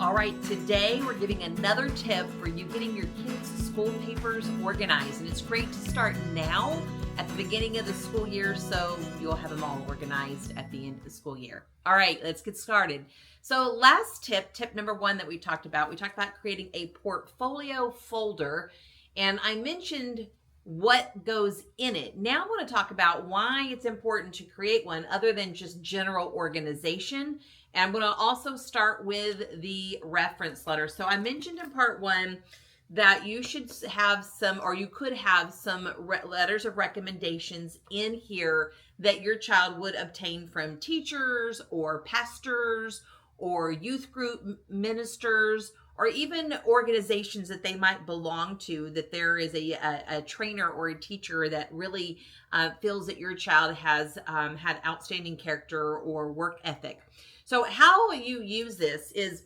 All right, today we're giving another tip for you getting your kids' school papers organized. And it's great to start now at the beginning of the school year so you'll have them all organized at the end of the school year. All right, let's get started. So last tip number one that we talked about creating a portfolio folder. And I mentioned what goes in it. Now I want to talk about why it's important to create one other than just general organization. And I'm going to also start with the reference letter. So I mentioned in part one that you should have some, or you could have some letters of recommendations in here that your child would obtain from teachers or pastors or youth group ministers, or even organizations that they might belong to, that there is a trainer or a teacher that really feels that your child has had outstanding character or work ethic. So how you use this is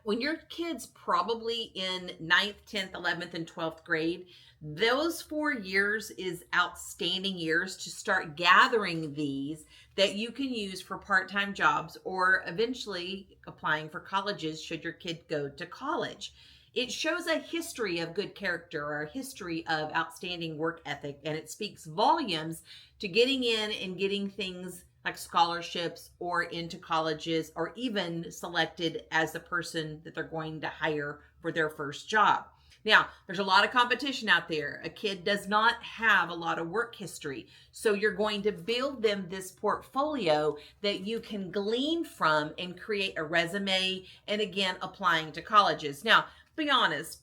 when your kid's probably in 9th, 10th, 11th, and 12th grade, those 4 years is outstanding years to start gathering these that you can use for part-time jobs or eventually applying for colleges should your kid go to college. It shows a history of good character or a history of outstanding work ethic, and it speaks volumes to getting in and getting things like scholarships or into colleges or even selected as the person that they're going to hire for their first job. Now, there's a lot of competition out there. A kid does not have a lot of work history. So you're going to build them this portfolio that you can glean from and create a resume and again, applying to colleges. Now, be honest,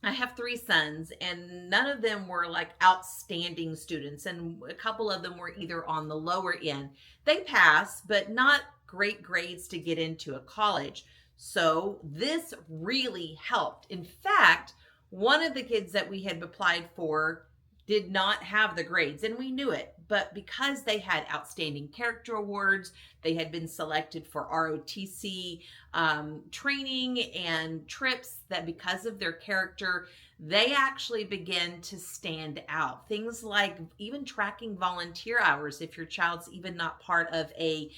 I have 3 sons and none of them were like outstanding students, and a couple of them were either on the lower end. They passed, but not great grades to get into a college. So this really helped. In fact, one of the kids that we had applied for did not have the grades, and we knew it, but because they had outstanding character awards, they had been selected for ROTC training and trips, that because of their character, they actually began to stand out. Things like even tracking volunteer hours, if your child's even not part of a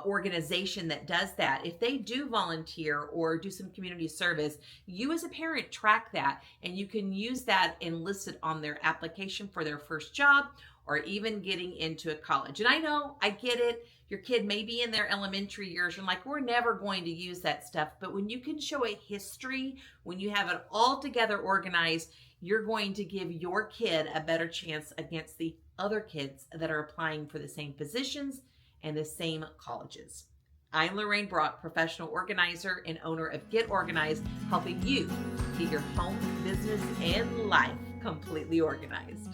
organization that does that. If they do volunteer or do some community service, you as a parent track that, and you can use that and list it on their application for their first job or even getting into a college. And I know, I get it. Your kid may be in their elementary years. You're like, we're never going to use that stuff. But when you can show a history, when you have it all together organized, you're going to give your kid a better chance against the other kids that are applying for the same positions and the same colleges. I'm Lorraine Brock, professional organizer and owner of Get Organized, helping you get your home, business, and life completely organized.